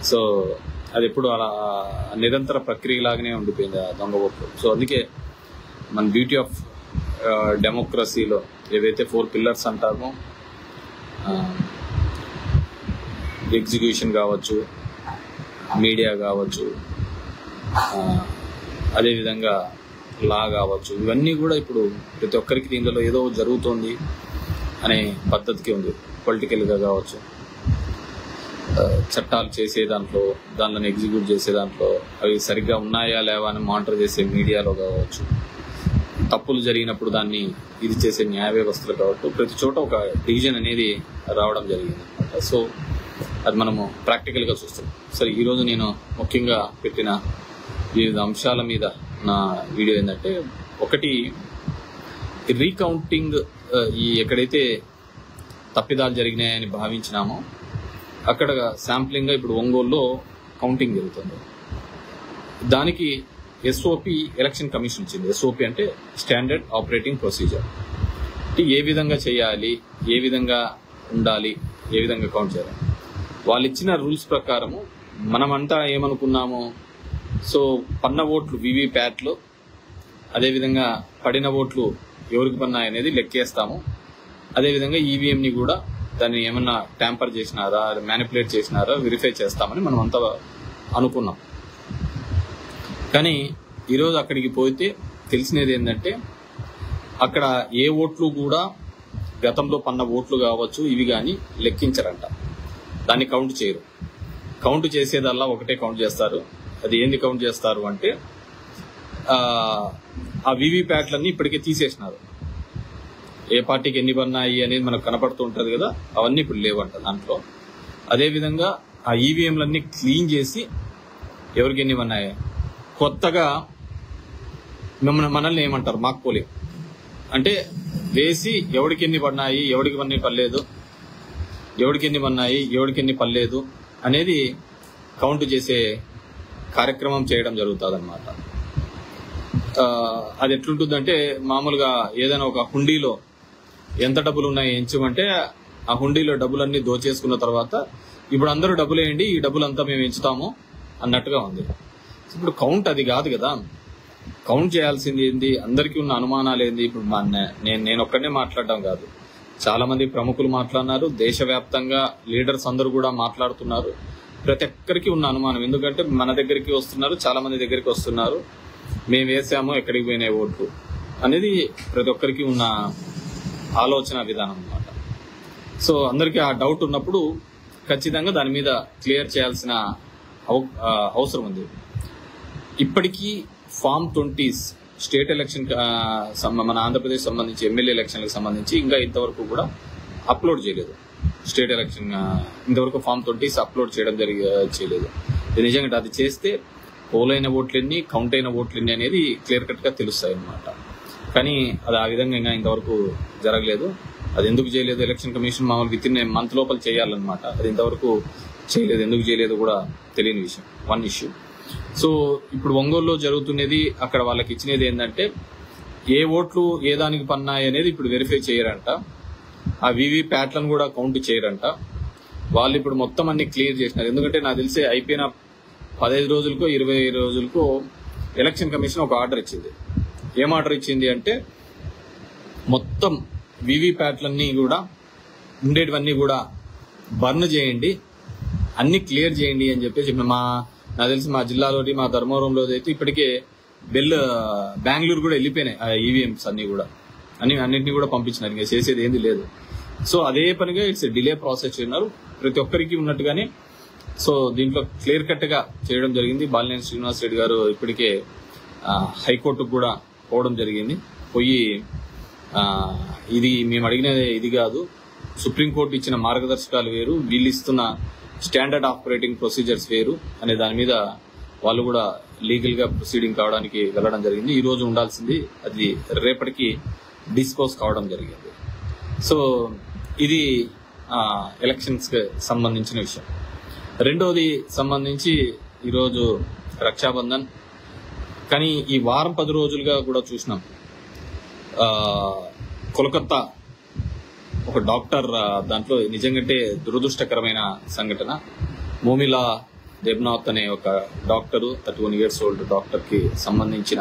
So అది ఎప్పుడు అలా నిరంతర ప్రక్రియలాగానే ఉండిపోయింది ఆ దొంగ ఓట్లు. సో అందుకే మన బ్యూటీ ఆఫ్ డెమోక్రసీలో ఏవైతే 4 పిల్లర్స్ అంటామో, ఎగ్జిక్యూషన్ కావచ్చు, మీడియా కావచ్చు, అదేవిధంగా లా కావచ్చు, ఇవన్నీ కూడా ఇప్పుడు ప్రతి ఒక్కరికి దీనిలో ఏదో జరుగుతోంది అనే పద్ధతికి ఉంది. పొలిటికల్గా కావచ్చు, చట్టాలు చేసే దాంట్లో, దానిని ఎగ్జిక్యూట్ చేసే దాంట్లో, అవి సరిగ్గా ఉన్నాయా లేవా అని మానిటర్ చేసే మీడియాలో కావచ్చు, తప్పులు జరిగినప్పుడు దాన్ని ఇది చేసే న్యాయ వ్యవస్థలు కావచ్చు, ప్రతి చోట ఒక డివిజన్ అనేది రావడం జరిగింది అనమాట. సో అది మనము ప్రాక్టికల్గా చూస్తున్నాం. సరే, ఈరోజు నేను ముఖ్యంగా పెట్టిన వివిధ అంశాల మీద నా వీడియో ఏంటంటే, ఒకటి రీకౌంటింగ్, ఈ ఎక్కడైతే తప్పిదాలు జరిగినాయని భావించినామో అక్కడ శాంప్లింగ్గా ఇప్పుడు ఒంగోలులో కౌంటింగ్ జరుగుతుంది. దానికి ఎస్ఓపి ఎలక్షన్ కమిషన్ ఇచ్చింది. ఎస్ఓపి అంటే స్టాండర్డ్ ఆపరేటింగ్ ప్రొసీజర్. ఏ విధంగా చేయాలి, ఏ విధంగా ఉండాలి, ఏ విధంగా కౌంట్ చేయాలి, వాళ్ళు ఇచ్చిన రూల్స్ ప్రకారము మనమంతా ఏమనుకున్నాము, సో పన్న ఓట్లు వివిప్యాట్లో, అదేవిధంగా పడిన ఓట్లు ఎవరికి పన్నాయి అనేది లెక్కేస్తాము. అదేవిధంగా ఈవీఎంని కూడా దాన్ని ఏమన్నా ట్యాంపర్ చేసినారా, మ్యానిపులేట్ చేసినారా వెరిఫై చేస్తామని మనం అంతా అనుకున్నాం. కానీ ఈరోజు అక్కడికి పోతే తెలిసినది ఏంటంటే, అక్కడ ఏ ఓట్లు కూడా గతంలో పన్న ఓట్లు కావచ్చు ఇవి కానీ లెక్కించరంట. దాన్ని కౌంట్ చేయరు. కౌంట్ చేసేదల్లా ఒకటే కౌంట్ చేస్తారు. అది ఏంది కౌంట్ చేస్తారు అంటే, ఆ వివిప్యాట్లన్నీ ఇప్పటికే తీసేసినారు. ఏ పార్టీకి ఎన్ని పన్నాయి అనేది మనకు కనపడుతూ ఉంటుంది కదా, అవన్నీ ఇప్పుడు లేవంట దాంట్లో. అదేవిధంగా ఆ ఈవీఎంలన్నీ క్లీన్ చేసి ఎవరికి ఎన్ని పన్నాయి, కొత్తగా మనల్ని ఏమంటారు మాక్ పోలింగ్ అంటే వేసి ఎవరికి ఎన్ని పడినాయి, ఎవరికి ఎన్ని పడలేదు, ఎవరికి ఎన్ని పన్నాయి, ఎవరికి ఎన్ని పడలేదు అనేది కౌంట్ చేసే కార్యక్రమం చేయడం జరుగుతుంది అనమాట. అది ఎట్లుంటుందంటే, మామూలుగా ఏదైనా ఒక హుండీలో ఎంత డబ్బులు ఉన్నాయి ఎంచమంటే ఆ హుండీలో డబ్బులన్నీ దోచేసుకున్న తర్వాత ఇప్పుడు అందరూ డబ్బులు వేయండి, ఈ డబ్బులంతా మేము ఎంచుతాము అన్నట్టుగా ఉంది. ఇప్పుడు కౌంట్ అది కాదు కదా. కౌంట్ చేయాల్సింది ఏంది, అందరికీ ఉన్న అనుమానాలు ఏంది. ఇప్పుడు నేను ఒక్కడనే మాట్లాడడం కాదు, చాలా మంది ప్రముఖులు మాట్లాడినారు, దేశవ్యాప్తంగా లీడర్స్ అందరూ కూడా మాట్లాడుతున్నారు. ప్రతి ఒక్కరికి ఉన్న అనుమానం, ఎందుకంటే మన దగ్గరికి వస్తున్నారు, చాలా మంది దగ్గరికి వస్తున్నారు, మేము వేసాము ఎక్కడికి పోయినాయి ఓట్లు అనేది ప్రతి ఒక్కరికి ఉన్న ఆలోచన విధానం అన్నమాట. సో అందరికీ ఆ డౌట్ ఉన్నప్పుడు ఖచ్చితంగా దాని మీద క్లియర్ చేయాల్సిన అవసరం ఉంది. ఇప్పటికీ ఫామ్ 20 స్టేట్ ఎలక్షన్, మన ఆంధ్రప్రదేశ్ సంబంధించి ఎమ్మెల్యే ఎలక్షన్లకు సంబంధించి ఇంకా ఇంతవరకు కూడా అప్లోడ్ చేయలేదు. స్టేట్ ఎలక్షన్ ఇంతవరకు ఫామ్ 20 అప్లోడ్ చేయలేదు. నిజంగా అది చేస్తే పోలైన ఓట్లెన్ని, కౌంట్ అయిన ఓట్లెన్ని అనేది క్లియర్ కట్ గా తెలుస్తాయి అన్నమాట. కానీ అది ఆ విధంగా ఇంకా ఇంతవరకు జరగలేదు. అది ఎందుకు చేయలేదు, ఎలక్షన్ కమిషన్ మామూలు విత్ ఇన్ మంత్ లోపల చేయాలన్నమాట. అది ఇంతవరకు చేయలేదు. ఎందుకు చేయలేదు కూడా తెలియని విషయం, వన్ ఇష్యూ. సో ఇప్పుడు ఒంగోలులో జరుగుతున్నది, అక్కడ వాళ్ళకి ఇచ్చినది ఏంటంటే, ఏ ఓట్లు ఏ దానికి పన్నాయి అనేది ఇప్పుడు వెరిఫై చేయరంట. ఆ వివిప్యాట్లను కూడా కౌంట్ చేయరంట. వాళ్ళు ఇప్పుడు మొత్తం అన్ని క్లియర్ చేసినారు. ఎందుకంటే నాకు తెలిసే అయిపోయిన 15 రోజులకో 20 రోజులకో ఎలక్షన్ కమిషన్ ఒక ఆర్డర్ ఇచ్చింది. ఏం ఆర్డర్ ఇచ్చింది అంటే, మొత్తం వివిప్యాట్లన్నీ కూడా ఉండేటివన్నీ కూడా బర్న్ చేయండి, అన్ని క్లియర్ చేయండి అని చెప్పేసి నాకు తెలిసి మా జిల్లాలోని, మా ధర్మవరంలో అయితే ఇప్పటికే బెంగళూరు కూడా వెళ్ళిపోయినాయి ఆ ఈవీఎంస్ అన్ని కూడా, అన్నింటినీ కూడా పంపించినారు. ఇంకా చేసేది ఏంది లేదు. సో అదే పనిగా ఇట్స్ డిలే ప్రాసెస్ చేయన్నారు ప్రతి ఒక్కరికి ఉన్నట్టుగానే. సో దీంట్లో క్లియర్ కట్ గా చేయడం జరిగింది. బాలినేని శ్రీనివాస్ రెడ్డి గారు ఇప్పటికే హైకోర్టుకు కూడా పోవడం జరిగింది. పోయి ఇది మేము అడిగిన ఇది కాదు, సుప్రీంకోర్టు ఇచ్చిన మార్గదర్శకాలు వేరు, వీళ్ళు ఇస్తున్న స్టాండర్డ్ ఆపరేటింగ్ ప్రొసీజర్స్ వేరు అనే దాని మీద వాళ్ళు కూడా లీగల్ గా ప్రొసీడింగ్ కావడానికి వెళ్ళడం జరిగింది. ఈ రోజు ఉండాల్సింది అది రేపటికి డిస్పోజ్ కావడం జరిగింది. సో ఇది ఎలక్షన్స్ కి సంబంధించిన విషయం. రెండోది సంబంధించి ఈరోజు రక్షాబంధన్. కానీ ఈ వారం 10 రోజులుగా కూడా చూసినాం, కోల్కతా ఒక డాక్టర్ దాంట్లో నిజంగా దురదృష్టకరమైన సంఘటన. మోమిలా దేబ్నాథ్ అనే ఒక డాక్టరు, 31 years old డాక్టర్ కి సంబంధించిన